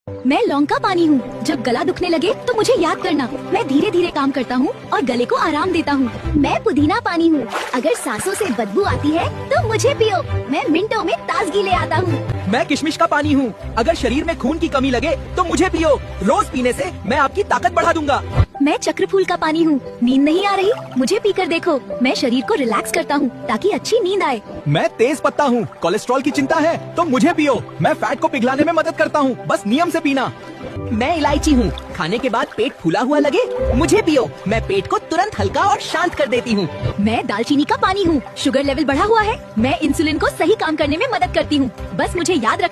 मैं लौंग का पानी हूँ। जब गला दुखने लगे तो मुझे याद करना। मैं धीरे धीरे काम करता हूँ और गले को आराम देता हूँ। मैं पुदीना पानी हूँ। अगर सांसों से बदबू आती है तो मुझे पियो। मैं मिनटों में ताजगी ले आता हूँ। मैं किशमिश का पानी हूँ। अगर शरीर में खून की कमी लगे तो मुझे पियो। रोज पीने से मैं आपकी ताकत बढ़ा दूंगा। मैं चक्रफूल का पानी हूँ। नींद नहीं आ रही, मुझे पीकर देखो। मैं शरीर को रिलैक्स करता हूँ ताकि अच्छी नींद आए। मैं तेज पत्ता हूँ। कोलेस्ट्रॉल की चिंता है तो मुझे पियो। मैं फैट को पिघलाने में मदद करता हूँ, बस नियम से पीना। मैं इलायची हूँ। खाने के बाद पेट फूला हुआ लगे मुझे पियो। मैं पेट को तुरंत हल्का और शांत कर देती हूँ। मैं दालचीनी का पानी हूँ। शुगर लेवल बढ़ा हुआ है, मैं इंसुलिन को सही काम करने में मदद करती हूँ। बस मुझे याद रखना।